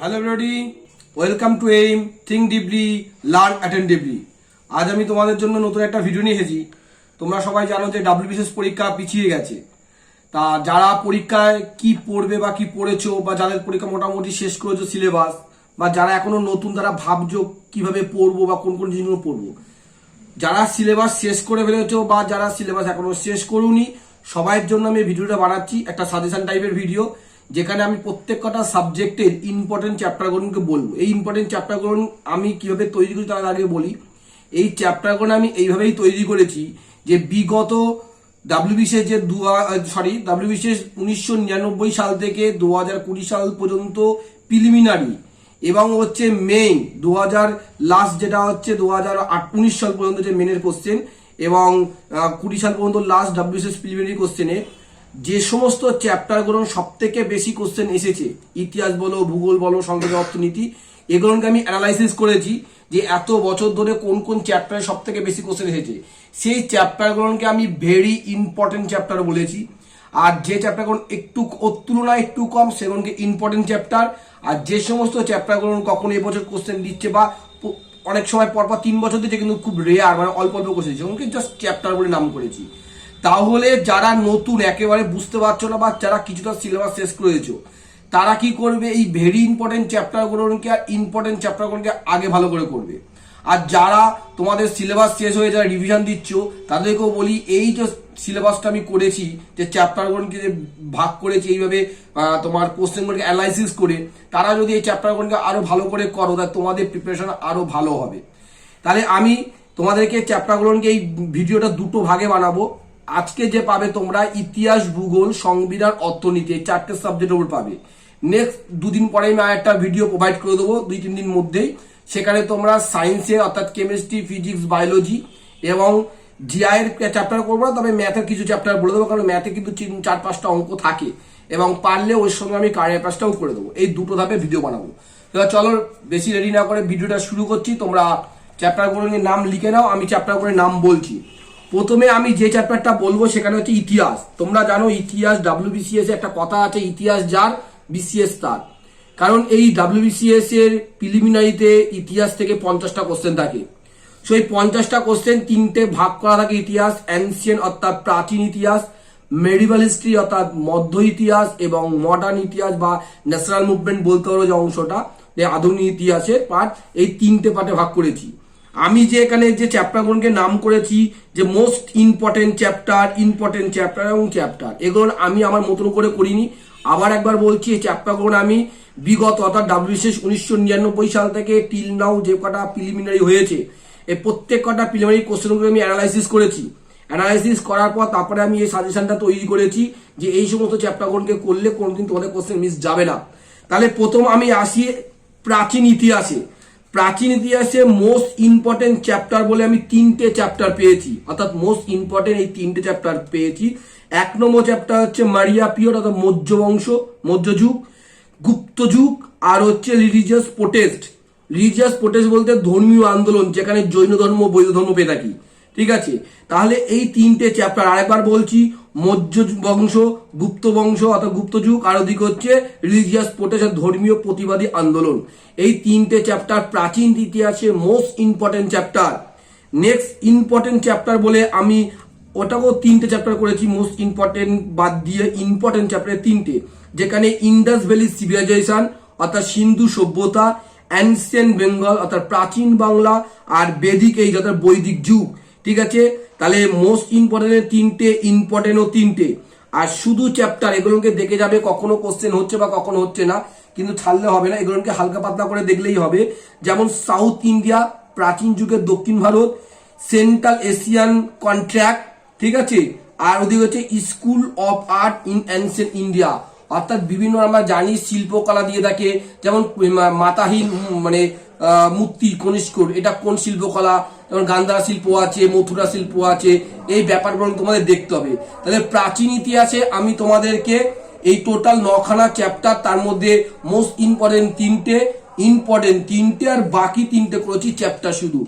Hello everybody, welcome to aim think deeply learn attentively. আজ আমি তোমাদের জন্য নতুন একটা ভিডিও নিয়ে এসেছি। তোমরা সবাই জানো যে ডাব্লিউবিসিএস পরীক্ষা পিছিয়ে গেছে। তা যারা পরীক্ষায় কি পড়বে বা কি পড়েছো, বা যাদের পরীক্ষা মোটামুটি শেষ করেছো সিলেবাস, বা যারা এখনো নতুন তারা ভাবছো কিভাবে পড়বো বা কোন কোন জিনিসগুলো পড়বো, যারা সিলেবাস শেষ করে ফেলেছো বা যারা সিলেবাস এখনো শেষ করুনি, সবাইয়ের জন্য আমি ভিডিওটা বানাচ্ছি, একটা সাজেশন টাইপের ভিডিও, যেখানে আমি প্রত্যেক কটা সাবজেক্টের ইম্পর্টেন্ট চ্যাপ্টারগুলোকে বলবো। এই ইম্পর্টেন্ট চ্যাপ্টারগুলো আমি কিভাবে তৈরি করি তার আগে বলি, এই চ্যাপ্টারগুলো আমি এইভাবেই তৈরি করেছি যে বিগত ডাব্লিউবিসিএস যে ডাব্লিউবিসিএস 1999 সাল থেকে 2020 সাল পর্যন্ত প্রিলিমিনারি এবং হচ্ছে মেইন 2000 লাস্ট যেটা হচ্ছে 2019 সাল পর্যন্ত যে মেনের কোশ্চেন, এবং 20 সাল পর্যন্ত লাস্ট ডাব্লিউবিসিএস প্রিলিমিনারি কোশ্চেনে যে সমস্ত চ্যাপ্টারগুলো সব থেকে বেশি কোশ্চেন এসেছে, ইতিহাস বলো, ভূগোল বলো, সংখ্যা, অর্থনীতি, এগুলোকে আমি অ্যানালাইসিস করেছি যে এত বছর ধরে কোন কোন চ্যাপ্টারে সব থেকে বেশি কোশ্চেন এসেছে। সেই চ্যাপ্টারগুলোকে আমি ভেরি ইম্পর্টেন্ট চ্যাপ্টার বলেছি, আর যে চ্যাপ্টারগুলো একটু ওর তুলনায় একটু কম সেগুলোকে ইম্পর্টেন্ট চ্যাপ্টার। আর যে সমস্ত চ্যাপ্টারগুলো কখনো এবছর কোশ্চেন দিচ্ছে বা অনেক সময় পরপর 3 বছর দিচ্ছে কিন্তু খুব রেয়ার, মানে অল্প অল্প কোশ্চেন, সেগুলোকে জাস্ট চ্যাপ্টার বলে নাম করেছি। তাহলে যারা নতুন একেবারে বুঝতে পারছো না বা যারা কিছুটা সিলেবাস শেষ করেছো, তারা কি করবে, এই ভেরি ইম্পর্টেন্ট চ্যাপ্টারগুলোকে আর ইম্পর্টেন্ট চ্যাপ্টারগুলোকে আগে ভালো করে করবে। আর যারা তোমাদের সিলেবাস শেষ হয়ে যারা রিভিশন দিচ্ছ, তাদেরকেও বলি এই যে সিলেবাসটা আমি করেছি, যে চ্যাপ্টারগুলোকে যে ভাগ করেছি এইভাবে তোমার কোশ্চেনগুলোকে অ্যানালাইসিস করে, তারা যদি এই চ্যাপ্টারগুলোকে আরো ভালো করে করো, তাহলে তোমাদের প্রিপারেশন আরো ভালো হবে। তাহলে আমি তোমাদেরকে চ্যাপ্টারগুলোকে এই ভিডিওটা দুটো ভাগে বানাবো। আজকে যে পাবে তোমরা ইতিহাস, ভূগোল, সংবিধান, অর্থনীতি, এই 4টে সাবজেক্টের উপর পাবে। নেক্সট দুদিন পরে আমি আরেকটা ভিডিও প্রোভাইড করে দেবো, 2-3 দিন মধ্যেই। সেখানে তোমরা সায়েন্সের অর্থাৎ কেমিস্ট্রি, ফিজিক্স, বায়োলজি এবং জিআই এর চ্যাপ্টার করবো না, তবে ম্যাথের কিছু চ্যাপ্টার বলে দেবো, কারণ ম্যাথে কিন্তু 4-5টা অঙ্ক থাকে, এবং পারলে ওর সঙ্গে আমি কারেন্ট অ্যাফেয়ার্সটাও করে দেবো। এই দুটো ধাপে ভিডিও বানাবো। চলো বেশি রেডি না করে ভিডিওটা শুরু করছি। তোমরা চ্যাপ্টারগুলোর নাম লিখে নাও, আমি চ্যাপ্টারগুলোর নাম বলছি। প্রথমে আমি যে চ্যাপ্টারটা বলবো সেখানে হচ্ছে ইতিহাস। তোমরা জানো ইতিহাস ডাব্লিউবিসিএস একটা কথা আছে, ইতিহাস যার বিসিএস তার। কারণ এই ডাব্লিউবিসিএস এর প্রিলিমিনারিতে ইতিহাস থেকে 50টা কোশ্চেন থাকে। সো এই 50টা কোশ্চেন 3টে ভাগ করা থাকে। ইতিহাস এনসিয়েন্ট অর্থাৎ প্রাচীন ইতিহাস, মেডিভাল হিস্ট্রি অর্থাৎ মধ্য ইতিহাস, এবং মডার্ন ইতিহাস বা ন্যাশনাল মুভমেন্ট বলতে পারো যে অংশটা, যে আধুনিক ইতিহাসের পার্ট, এই 3টে পার্টে ভাগ করেছি। আমি যে এখানে যে চ্যাপ্টারগুলোকে নাম করেছি যে মোস্ট ইম্পর্টেন্ট চ্যাপ্টার এবং চ্যাপ্টার, এগুলো আমি আমার মতন করে করিনি। আবার একবার বলছি, এই চ্যাপ্টারগুলো আমি বিগত অর্থাৎ ডাব্লিউবিসিএস 1999 সাল থেকে টিল নাও যে কটা প্রিলিমিনারি হয়েছে, এই প্রত্যেক কটা প্রিলিমিনারি কোশ্চেনগুলো আমি অ্যানালাইসিস করেছি। অ্যানালাইসিস করার পর তারপরে আমি এই সাজেশনটা তৈরি করেছি যে এই সমস্ত চ্যাপ্টারগুলোকে করলে কোনোদিন তোমাদের কোশ্চেন মিস যাবে না। তাহলে প্রথম আমি আসি প্রাচীন ইতিহাসে। প্রাচীন ইতিহাসে মোস্ট ইম্পর্টেন্ট চ্যাপ্টার বলে আমি 3টে চ্যাপ্টার পেয়েছি, অর্থাৎ মোস্ট ইম্পর্টেন্ট এই 3টে চ্যাপ্টার পেয়েছি। 1 নম্বর চ্যাপ্টার হচ্ছে মারিয়া পিরিয়ড অর্থাৎ মৌর্য বংশ, মৌর্যযুগ, গুপ্ত যুগ, আর হচ্ছে রিলিজিয়াস প্রোটেস্ট। রিলিজিয়াস প্রোটেস্ট বলতে ধর্মীয় আন্দোলন, যেখানে জৈন ধর্ম, বৌদ্ধ ধর্ম পেয়ে থাকি। ঠিক আছে, তাহলে এই 3টে চ্যাপ্টার আরেকবার বলছি, মৌর্য বংশ, গুপ্ত বংশ অর্থাৎ গুপ্ত যুগ, আর ওদিকে হচ্ছে রিলিজিয়াস প্রোটেস্ট, ধর্মীয় প্রতিবাদী আন্দোলন। এই 3টে চ্যাপ্টার প্রাচীন ইতিহাসে most important chapter. Next important chapter বলে আমি ওটাকেও 3টে চ্যাপ্টার করেছি, মোস্ট ইম্পর্টেন্ট বাদ দিয়ে ইম্পর্টেন্ট চ্যাপ্টার 3টে, যেখানে ইন্ডাস ভ্যালি সিভিলাইজেশন অর্থাৎ সিন্ধু সভ্যতা, অ্যানসিয়েন্ট বেঙ্গল অর্থাৎ প্রাচীন বাংলা, আর বেদিক এজ অর্থাৎ বৈদিক যুগ। ঠিক আছে, তাহলে মোস্ট ইম্পর্টেন্ট 3টে, ইম্পর্টেন্টও 3টে। আর শুধু চ্যাপ্টার এগুলোকে দেখে যাবে, কখনো কোশ্চেন হচ্ছে বা কখনো হচ্ছে না, কিন্তু ছাড়লে হবে না, এগুলোকে হালকা পাতলা করে দেখলেই হবে। যেমন সাউথ ইন্ডিয়া, প্রাচীন যুগের দক্ষিণ ভারত, সেন্ট্রাল এশিয়ান কন্ট্রাক্ট, ঠিক আছে, আর ওদিকে হচ্ছে school of art in ancient India, অর্থাৎ বিভিন্ন আমরা জানি শিল্পকলা দিয়ে থাকে, যেমন মাতাহীন মানে মূর্তি কনিষ্কর, এটা কোন শিল্পকলা, যেমন গান্ধারা শিল্প আছে, মথুরা শিল্প আছে, এই ব্যাপারগুলো তোমাদের দেখতে হবে। তাহলে প্রাচীন ইতিহাসে আমি তোমাদেরকে এই টোটাল 9খানা চ্যাপ্টার, তার মধ্যে মোস্ট ইম্পর্টেন্ট 3টে আর বাকি 3টে করেছি চ্যাপ্টার শুধু।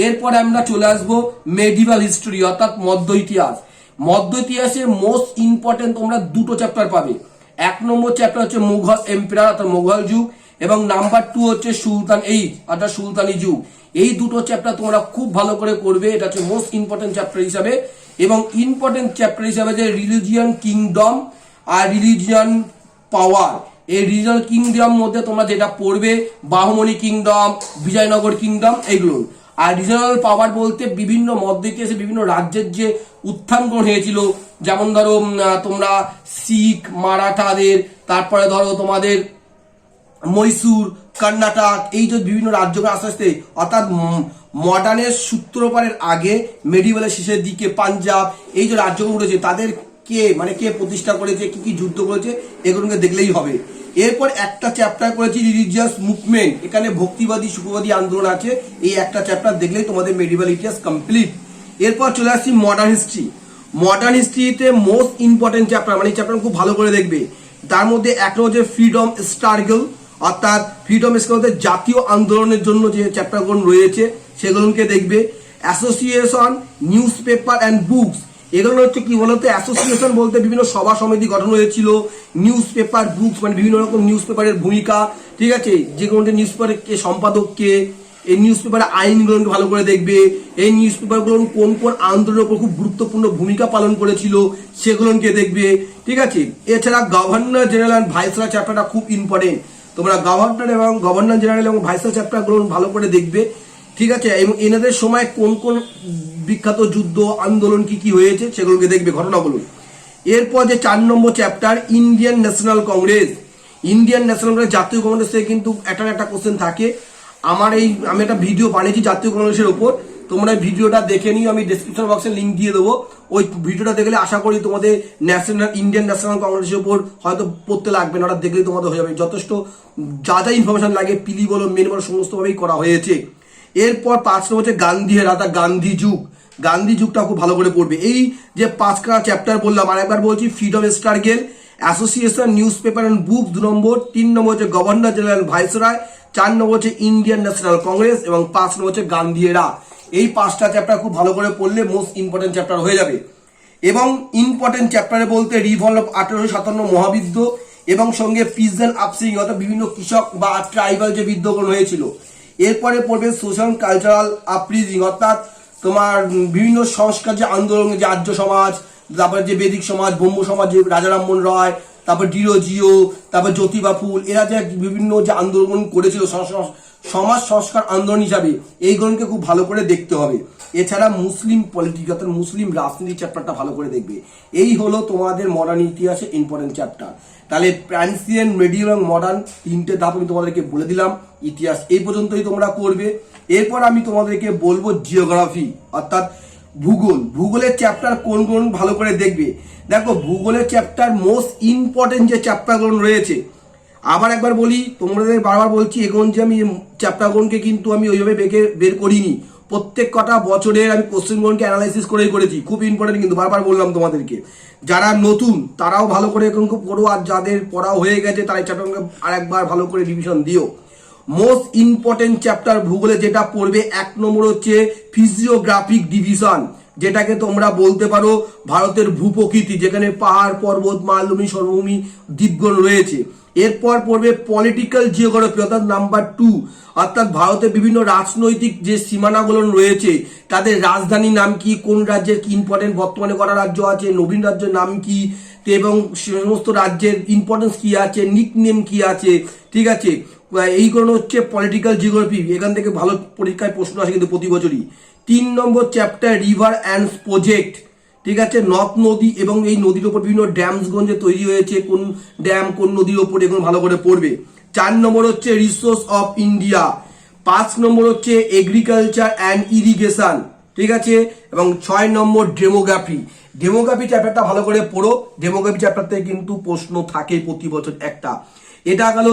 এরপরে আমরা চলে আসবো মেডিভাল হিস্ট্রি অর্থাৎ মধ্য ইতিহাস। মধ্য ইতিহাসে মোস্ট ইম্পর্টেন্ট তোমরা 2টো চ্যাপ্টার পাবে। 1 নম্বর চ্যাপ্টার হচ্ছে মুঘল এম্পায়ার অর্থাৎ মোগল যুগ, এবং নাম্বার 2 হচ্ছে সুলতান এইজ অর্থাৎ সুলতানি যুগ। এই দুটো চ্যাপ্টার তোমরা খুব ভালো করে করবে, এটা হচ্ছে মোস্ট ইম্পর্টেন্ট চ্যাপ্টার হিসাবে। এবং ইম্পর্টেন্ট চ্যাপ্টার হিসাবে যে রিলিজিয়ান কিংডম আর রিলিজিয়ান পাওয়ার, এই রিজিয়ান কিংডম মধ্যে তোমরা যেটা পড়বে বাহমনি কিংডম, বিজয়নগর কিংডম, এইগুলো। আর রিজনাল পাওয়ার বলতে বিভিন্ন মধ্য ইতিহাসে বিভিন্ন রাজ্যের যে উত্থান গ্রহণ হয়েছিল, যেমন ধরো তোমরা শিখ, মারাঠাদের, তারপরে ধরো তোমাদের মহীশূর, কর্ণাটক, এই যে বিভিন্ন রাজ্যগুলো আস্তে আস্তে, অর্থাৎ মডার্নের সূত্রপাতের আগে মেডিভেলের শেষের দিকে পাঞ্জাব, এই যে রাজ্যগুলো রয়েছে তাদের কে প্রতিষ্ঠা করেছে, কি কি যুদ্ধ করেছে, এগুলোকে দেখলেই হবে। এরপর একটা চ্যাপ্টার করেছি রিলিজিয়াস মুভমেন্ট, এখানে ভক্তিবাদী সুখবাদী আন্দোলন আছে, এই একটা চ্যাপ্টার দেখলেই তোমাদের মেডিভেল ইতিহাস কমপ্লিট। এরপর চলে আসছি মডার্ন হিস্ট্রি। মডার্ন হিস্ট্রিতে মোস্ট ইম্পর্টেন্ট চ্যাপ্টার, মানে এই চ্যাপ্টার খুব ভালো করে দেখবে। তার মধ্যে একটা হচ্ছে ফ্রিডম স্ট্রাগল, অর্থাৎ ফ্রিডম স্ট্রাগল জাতীয় আন্দোলনের জন্য যে চ্যাপ্টারগুলো রয়েছে সেগুলোকে দেখবে। Association, news paper and books, এগুলো হচ্ছে কি বলতো, অ্যাসোসিয়েশন বলতে বিভিন্ন সভা সমিতি গঠন হয়েছিল, নিউজ পেপার বুকস মানে বিভিন্ন রকম নিউজ পেপারের ভূমিকা, ঠিক আছে, যেগুলো নিউজ পেপারের কে সম্পাদক কে, এই নিউজ পেপারের আইনগুলোকে ভালো করে দেখবে, এই নিউজ পেপারগুলো কোন কোন আন্দোলনের উপর খুব গুরুত্বপূর্ণ ভূমিকা পালন করেছিল সেগুলোকে দেখবে, ঠিক আছে। এছাড়া গভর্নর জেনারেল অ্যান্ড ভাইসরয় চ্যাপ্টারটা খুব ইম্পর্টেন্ট, তোমরা গভর্নর জেনারেল এবং ভাইসরয় চ্যাপ্টারগুলো ভালো করে দেখবে, ঠিক আছে। এবং এনাদের সময় কোন কোন বিখ্যাত যুদ্ধ আন্দোলন কি কি হয়েছে সেগুলোকে দেখবে, ঘটনাগুলো। এরপর যে 4 number chapter Indian National Congress. Indian National Congress, জাতীয় কংগ্রেস থেকে কিন্তু একটা কোশ্চেন থাকে। আমি একটা ভিডিও বানিয়েছি জাতীয় কংগ্রেসের উপর, তোমরা ভিডিওটা দেখে নিও, আমি ডেসক্রিপশন বক্সে লিঙ্ক দিয়ে দেবো। ওই ভিডিওটা দেখলে আশা করি তোমাদের ইন্ডিয়ান ন্যাশনাল কংগ্রেসের উপর হয়তো পড়তে লাগবে না, ওটা দেখলেই তোমাদের হয়ে যাবে। যথেষ্ট যা যা ইনফরমেশন লাগে পিলি বলো মেন বলো সমস্তভাবেই করা হয়েছে। এরপর 5 নম্বর হচ্ছে গান্ধী এরা, গান্ধী যুগ। গান্ধী যুগটা খুব ভালো করে পড়বে। এই যে 5খানা চ্যাপ্টার বললাম, আরেকবার বলছি, freedom struggle, association, news paper and book 2 নম্বর, 3 নম্বর হচ্ছে গভর্নর জেনারেল ভাইসরয়, 4 নম্বর হচ্ছে ইন্ডিয়ান ন্যাশনাল কংগ্রেস এবং 5 নম্বর হচ্ছে গান্ধী এরা। এই 5টা চ্যাপ্টার খুব ভালো করে পড়লে মোস্ট ইম্পর্টেন্ট চ্যাপ্টার হয়ে যাবে। এবং ইম্পর্টেন্ট চ্যাপ্টারে বলতে রিভলভ 1857 মহাবিদ্য এবং সঙ্গে পিজন আপসিং, অর্থাৎ বিভিন্ন কৃষক বা ট্রাইবাল যে বিদ্রোহগুলো হয়েছিল। এরপরে পড়বে সোশ্যাল কালচারাল আপরিজিং, অর্থাৎ তোমার বিভিন্ন সংস্কার যে আন্দোলন, যে আর্য সমাজ, তারপরে যে বেদিক সমাজ, ব্রহ্ম সমাজ, যে রাজা রামমোহন রায়, তারপর ডিরোজিও, তারপর জ্যোতিবা ফুল, এরা যে বিভিন্ন যে আন্দোলন করেছিল সমাজ সংস্কার আন্দোলন হিসাবে, এইগুলোকে খুব ভালো করে দেখতে হবে। এছাড়া মুসলিম পলিটিক্স অর্থাৎ মুসলিম রাজনীতি চ্যাপ্টারটা ভালো করে দেখবে। এই হলো তোমাদের মডার্ন ইতিহাসে ইম্পর্টেন্ট চ্যাপ্টার। তাহলে প্রান্সিয়ান, মেডিয়েভাল এবং মডার্ন 3টে ধাপ আমি তোমাদেরকে বলে দিলাম। ইতিহাস এই পর্যন্তই তোমরা করবে। এরপর আমি তোমাদেরকে বলবো জিওগ্রাফি অর্থাৎ ভূগোল। ভূগোলের চ্যাপ্টার কোন কোন ভালো করে দেখবে। দেখো ভূগোলের চ্যাপ্টার মোস্ট ইম্পর্টেন্ট যে চ্যাপ্টারগুলো রয়েছে, আবার একবার বলি, তোমাদের বারবার বলছি, এখন যে আমি চ্যাপ্টারগুলোকে কিন্তু আমি ওইভাবে বের করিনি, প্রত্যেক কটা বছরের আমি কোশ্চেনগুলোকে অ্যানালাইসিস করেই করেছি। খুব ইম্পর্টেন্ট কিন্তু, বারবার বললাম তোমাদেরকে। যারা নতুন তারাও ভালো করে এখন খুব পড়ো, আর যাদের পড়া হয়ে গেছে তারা এই চ্যাপ্টারগুলোকে আরেকবার ভালো করে রিভিশন দিও। মোস্ট ইম্পর্টেন্ট চ্যাপ্টার ভূগোলে যেটা পড়বে 1 নম্বর হচ্ছে ফিজিওগ্রাফিক ডিভিশন, যেটাকে তোমরা বলতে পারো ভারতের ভূপ্রকৃতি, যেখানে পাহাড়, পর্বত, মালভূমি, সমভূমি, দ্বীপগণ রয়েছে। এরপর পড়বে পলিটিক্যাল জিওগ্রাফি অর্থাৎ নাম্বার 2, অর্থাৎ ভারতের বিভিন্ন রাজনৈতিক যে সীমানাগুলো রয়েছে, তাদের রাজধানী নাম কি, কোন রাজ্যের কি ইম্পর্টেন্ট, বর্তমানে কটা রাজ্য আছে, নবীন রাজ্যের নাম কি, এবং সমস্ত রাজ্যের ইম্পর্টেন্স কি আছে, নিকনেম কি আছে, ঠিক আছে। এইগুলো হচ্ছে পলিটিক্যাল জিওগ্রাফি। এখান থেকে ভালো পরীক্ষায় প্রশ্ন আসে কিন্তু প্রতি বছরই। 3 number chapter river and project, ঠিক আছে, নদ নদী এবং এই নদীর ওপর বিভিন্ন ড্যামসগঞ্জ যে তৈরি হয়েছে, কোন ড্যাম কোন নদীর ওপর, এগুলো ভালো করে পড়বে। 4 নম্বর হচ্ছে রিসোর্স অফ ইন্ডিয়া। 5 নম্বর হচ্ছে এগ্রিকালচার অ্যান্ড ইরিগেশন, ঠিক আছে। এবং 6 নম্বর ডেমোগ্রাফি। ডেমোগ্রাফি চ্যাপ্টারটা ভালো করে পড়ো। ডেমোগ্রাফি চ্যাপ্টার থেকে কিন্তু প্রশ্ন থাকে প্রতি বছর একটা। এটা গেল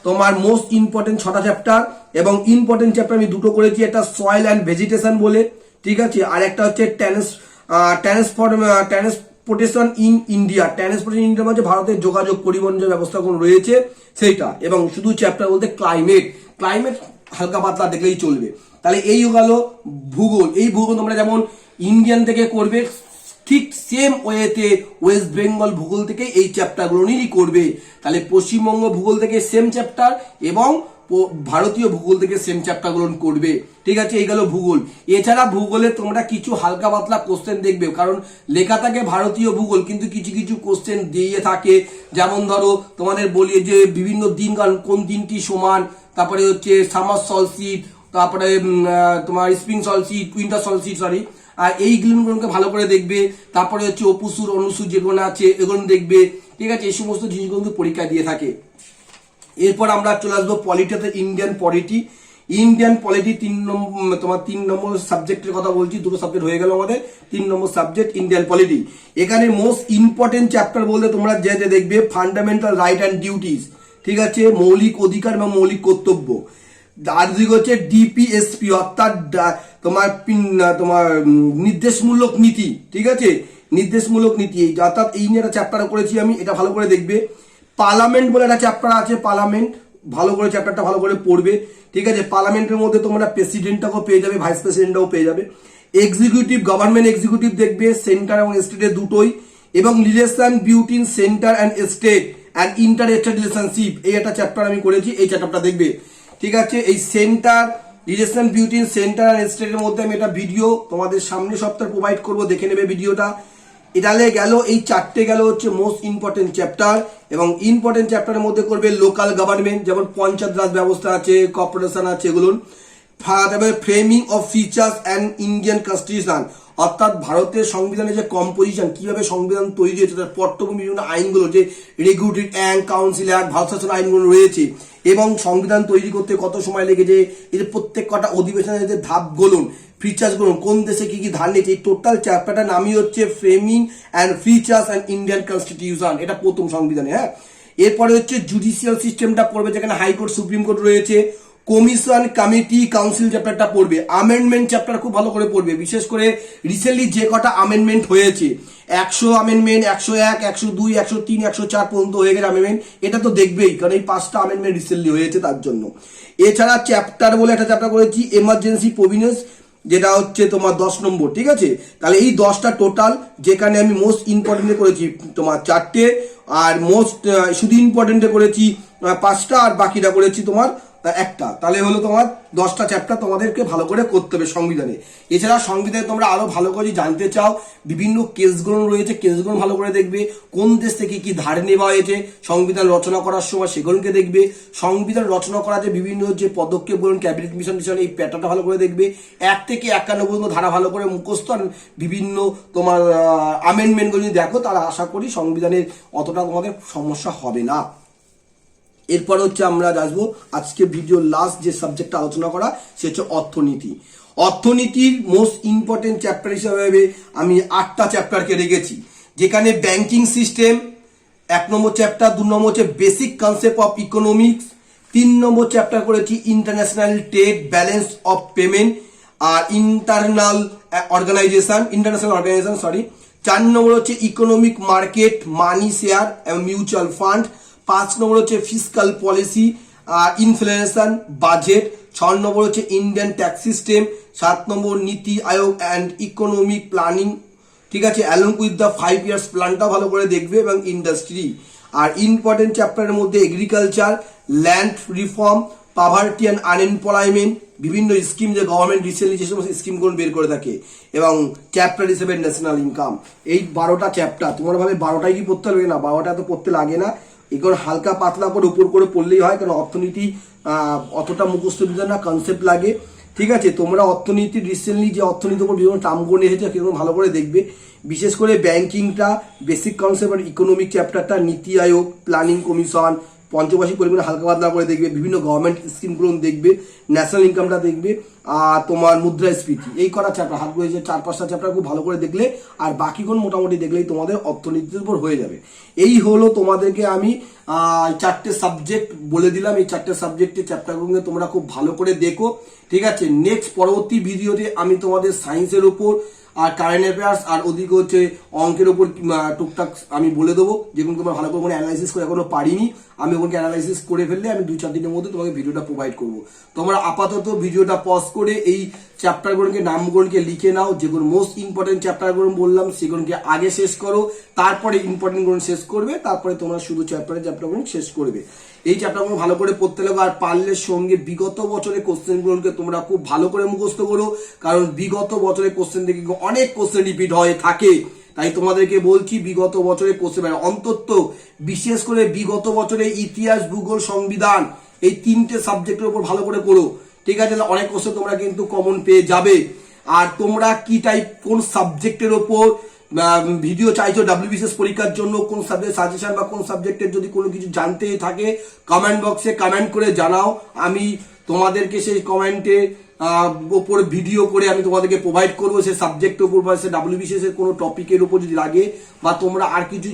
তোমার মোস্ট ইম্পর্টেন্ট 6টা চ্যাপ্টার। এবং ইম্পর্টেন্ট চ্যাপ্টার আমি 2টো করেছি, একটা সয়েল অ্যান্ড ভেজিটেশন বলে, ঠিক আছে, আর একটা হচ্ছে transportation in India. Transportation in India মানে ভারতের যোগাযোগ পরিবহন যে ব্যবস্থাগুলো রয়েছে সেইটা। এবং শুধু চ্যাপ্টার বলতে ক্লাইমেট হালকা পাতলা দেখলেই চলবে। তাহলে এই গেল ভূগোল। এই ভূগোল তোমরা যেমন ইন্ডিয়ান থেকে করবে ঠিক সেম ওয়েতে ওয়েস্ট বেঙ্গল ভূগোল থেকে এই চ্যাপ্টারগুলো নিয়েই করবে। তাহলে পশ্চিমবঙ্গ ভূগোল থেকে সেম চ্যাপ্টার এবং ভারতীয় ভূগোল থেকে সেম চ্যাপ্টারগুলো করবে। ঠিক আছে, এই গেল ভূগোল। এছাড়া ভূগোলে তোমরা কিছু হালকা পাতলা কোশ্চেন দেখবে, কারণ লেখা থাকে ভারতীয় ভূগোল কিন্তু কিছু কিছু কোশ্চেন দিয়ে থাকে। যেমন ধরো তোমাদের বলি যে বিভিন্ন দিন কোন দিনটি সমান, তারপরে হচ্ছে সামার সলস্টিস, তারপরে তোমার spring solstice, winter solstice, sorry, আর এইগুলোকে ভালো করে দেখবে। তারপরে হচ্ছে অপুসুর অনুসুর যেগুলো আছে এগুলো দেখবে। ঠিক আছে, এই সমস্ত জিনিসগুলো পরীক্ষা দিয়ে থাকে। এরপর আমরা চলে আসবো পলিটিতে, ইন্ডিয়ান পলিটি। ইন্ডিয়ান পলিটি 3 নম্বর সাবজেক্টের কথা বলছি, দুটো সাবজেক্ট হয়ে গেল আমাদের। 3 নম্বর সাবজেক্ট ইন্ডিয়ান পলিটি। এখানে মোস্ট ইম্পর্টেন্ট চ্যাপ্টার বলতে তোমরা যে দেখবে ফান্ডামেন্টাল রাইট অ্যান্ড ডিউটিস। ঠিক আছে, মৌলিক অধিকার এবং মৌলিক কর্তব্য। আর দিক হচ্ছে ডিপিএসপি অর্থাৎ তোমার নির্দেশমূলক নীতি। ঠিক আছে, নির্দেশমূলক নীতি অর্থাৎ এই নিয়ে একটা চ্যাপ্টার করেছি আমি, এটা ভালো করে দেখবে। পার্লামেন্ট বলে একটা চ্যাপ্টার আছে, পার্লামেন্ট ভালো করে চ্যাপ্টারটা ভালো করে পড়বে। ঠিক আছে, পার্লামেন্টের মধ্যে তোমরা প্রেসিডেন্টটাকেও পেয়ে যাবে, ভাইস প্রেসিডেন্টটাও পেয়ে যাবে। এক্সিকিউটিভ, গভর্নমেন্ট এক্সিকিউটিভ দেখবে, সেন্টার এবং স্টেটের দুটোই, এবং relation between centre and state and inter state relationship, এই একটা চ্যাপ্টার আমি করেছি, এই চ্যাপ্টারটা দেখবে। ঠিক আছে, এই centre relation between centre and স্টেটের মধ্যে আমি একটা ভিডিও তোমাদের সামনে সপ্তাহে প্রোভাইড করবো, দেখে নেবে ভিডিওটা। এটালে গেল, এই চারটে গেল হচ্ছে মোস্ট ইম্পর্টেন্ট চ্যাপ্টার। এবং ইম্পর্টেন্ট চ্যাপ্টারের মধ্যে করবে লোকাল গভর্নমেন্ট, যেমন পঞ্চায়েত রাজ ব্যবস্থা আছে, কর্পোরেশন আছে, এগুলো। Framing of features and Indian constitution, অর্থাৎ ভারতের সংবিধানের যে কম্পোজিশন, কিভাবে সংবিধান তৈরি হয়েছে, তার পট্টভূমি, বিভিন্ন আইনগুলো, যে regulatory act, council act, Bharat শাসন আইনগুলো রয়েছে, এবং সংবিধান তৈরি করতে কত সময় লেগেছে, এই যে প্রত্যেক কটা অধিবেশনের যে ধাপগুলো, ফিচার্স গুলো, কোন দেশে কি কি ধার নিয়েছে, এই টোটাল চ্যাপ্টারটার নামই হচ্ছে framing and features and Indian constitution. এটা প্রথম সংবিধানে। হ্যাঁ, এরপরে হচ্ছে জুডিশিয়াল সিস্টেমটা পড়বে, যেখানে হাইকোর্ট, সুপ্রিম কোর্ট রয়েছে। কমিশন, কমিটি, কাউন্সিল চ্যাপ্টারটা পড়বে। আমেন্ডমেন্ট চ্যাপ্টার খুব ভালো করে পড়বে, বিশেষ করে রিসেন্টলি যে কটা আমেন্ডমেন্ট হয়েছে, 100 আমেন্ডমেন্ট, 101, 102, 103, 104 পর্যন্ত হয়ে গেছে আমেন্ডমেন্ট। এটা তো দেখবেই, কারণ এই 5টা আমেন্ডমেন্ট রিসেন্টলি হয়েছে তার জন্য। এছাড়া চ্যাপ্টার বলে একটা চ্যাপ্টার করেছি, এমার্জেন্সি প্রভিডেন্স, যেটা হচ্ছে তোমার 10 নম্বর। ঠিক আছে, তাহলে এই 10টা টোটাল, যেখানে আমি মোস্ট ইম্পর্টেন্টে করেছি তোমার 4টে, আর মোস্ট শুধু ইম্পর্টেন্টে করেছি 5টা, আর বাকিটা করেছি তোমার একটা। তাহলে হলো তোমার 10টা চ্যাপ্টার তোমাদেরকে ভালো করে করতে হবে সংবিধানে। এছাড়া সংবিধানে তোমরা আরো ভালো করে জানতে চাও, বিভিন্ন কেসগুলো রয়েছে, কেসগুলো ভালো করে দেখবে। কোন দেশ থেকে কি ধার নেওয়া হয়েছে সংবিধান রচনা করার সময়, সেগুলোকে দেখবে। সংবিধান রচনা করা যে বিভিন্ন যে পদক্ষেপ বলুন, ক্যাবিনেট মিশন, এই প্যাটার্নটা ভালো করে দেখবে। 1 থেকে 51 পর্যন্ত ধারা ভালো করে মুখস্থ, আর বিভিন্ন তোমার আমেন্ডমেন্টগুলো যদি দেখো, তারা আশা করি সংবিধানের অতটা তোমাদের সমস্যা হবে না। এরপর হচ্ছে আমরা আসবো আজকে ভিডিও লাস্ট যে সাবজেক্টটা আলোচনা করা, সে হচ্ছে অর্থনীতি। অর্থনীতির মোস্ট ইম্পর্টেন্ট চ্যাপ্টার হিসাবে আমি 8টা চ্যাপ্টারকে রেখেছি, যেখানে banking system 1 number chapter, 2 number হচ্ছে basic concept of economics, 3 number chapter করেছি international trade, balance of payment, আর ইন্টারন্যাশনাল অর্গানাইজেশন, সরি। 4 নম্বর হচ্ছে ইকোনমিক মার্কেট, মানি, শেয়ার এবং মিউচুয়াল ফান্ড। 5 নম্বর হচ্ছে fiscal policy, inflation, budget. 6 number হচ্ছে Indian tax system. 7 নম্বর নীতি আয়োগ and economic planning. ঠিক আছে, along with the 5 years প্ল্যানটা ভালো করে দেখবে, এবং ইন্ডাস্ট্রি। আর ইম্পর্টেন্ট চ্যাপ্টারের মধ্যে agriculture, land reform, poverty and unemployment, বিভিন্ন স্কিম যে গভর্নমেন্ট রিসেন্টলি যে সমস্ত স্কিমগুলো বের করে থাকে, এবং চ্যাপ্টার হিসেবে ন্যাশনাল ইনকাম। এই 12টা চ্যাপ্টার তোমরা ভাবে 12টাই কি পড়তে হবে না, 12টা তো পড়তে লাগে না, এগুলো হালকা পাতলা করে উপর করে পড়লেই হয়, কারণ অর্থনীতি অতটা মুখস্থ দিতে না, কনসেপ্ট লাগে। ঠিক আছে, তোমরা অর্থনীতি রিসেন্টলি যে অর্থনীতির উপর বিভিন্ন টার্মগুলো এসেছে সেগুলো ভালো করে দেখবে, বিশেষ করে ব্যাংকিংটা, বেসিক কনসেপ্ট আর ইকোনমিক চ্যাপ্টারটা, নীতি আয়োগ, প্ল্যানিং কমিশন, পঞ্চবার্ষিক পরিমাণে হালকা পাতলা করে দেখবে, বিভিন্ন গভর্নমেন্ট স্কিমগুলো দেখবে, ন্যাশনাল ইনকামটা দেখবে, আর তোমার মুদ্রাস্ফীতি, এই কটা চ্যাপ্টার হাত হয়েছে 4-5টা চ্যাপ্টার খুব ভালো করে দেখলে, আর বাকিগুলো মোটামুটি দেখলেই তোমাদের অর্থনীতির উপর হয়ে যাবে। এই হলো তোমাদেরকে আমি 4টে সাবজেক্ট বলে দিলাম। এই 4টে সাবজেক্টের চ্যাপ্টারগুলো তোমরা খুব ভালো করে দেখো। ঠিক আছে, নেক্সট পরবর্তী ভিডিওতে আমি তোমাদের সায়েন্সের উপর আর কারেন্ট অ্যাফেয়ার্স আর ওদিকে হচ্ছে অঙ্কের উপর টুকটাক আমি বলে দেবো, যেগুলো তোমরা ভালো করে অ্যানালাইসিস করে এখনো পারিনি। আমি ওখানে অ্যানালাইসিস করে ফেললে আমি 2-4 দিনের মধ্যে তোমাকে ভিডিওটা প্রোভাইড করবো। তোমরা আপাতত ভিডিওটা পজ করে এই চ্যাপ্টারগুলোকে নামগুলোকে লিখে নাও, যেগুলো মোস্ট ইম্পর্টেন্ট চ্যাপ্টারগুলো বললাম সেগুলোকে আগে শেষ করো, তারপরে ইম্পর্টেন্ট গুলো শেষ করবে, তারপরে তোমরা শুধু চ্যাপ্টারগুলো শেষ করবে। এই চ্যাপ্টারগুলো ভালো করে পড়তে লাগো, আর পারলে সঙ্গে বিগত বছরের কোশ্চেনগুলোকে তোমরা খুব ভালো করে মুখস্থ করো, কারণ বিগত বছরের কোশ্চেন থেকে অনেক কোশ্চেন রিপিট হয়ে থাকে। তাই তোমাদেরকে বলছি বিগত বছরের কোশ্চেন অন্তত বিশেষ করে বিগত বছরের ইতিহাস, ভূগোল, সংবিধান এই 3টে সাবজেক্টের উপর ভালো করে করো, ঠিক আছে? অনেক কোশ্চেন তোমরা কিন্তু কমন পেয়ে যাবে। আর তোমরা কি টাইপ কোন সাবজেক্টের ওপর ভিডিও চাইছো ডাব্লিউবিসিএস পরীক্ষার জন্য, কোন সাবজেক্ট সাজেশন বা কোন সাবজেক্টের যদি কোনো কিছু জানতে থাকে কমেন্ট বক্সে কমেন্ট করে জানাও, আমি তোমাদেরকে সেই কমেন্টে ওপর ভিডিও করে আমি তোমাদেরকে প্রোভাইড করবো সেই সাবজেক্টের উপর বা সে ডাব্লিউবিসিএস এর কোনো টপিকের উপর যদি লাগে বা তোমরা আর কিছু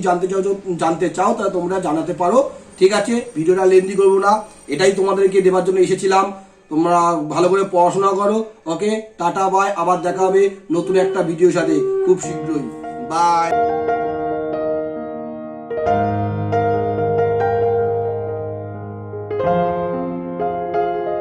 জানতে চাও তাহলে তোমরা জানাতে পারো, ঠিক আছে? ভিডিওটা লেন্দি করবো না, এটাই তোমাদেরকে দেওয়ার জন্য এসেছিলাম। তোমরা ভালো করে পড়াশোনা করো, ওকে? টাটা বাই, আবার দেখা হবে নতুন একটা ভিডিওর সাথে খুব শীঘ্রই, বাই।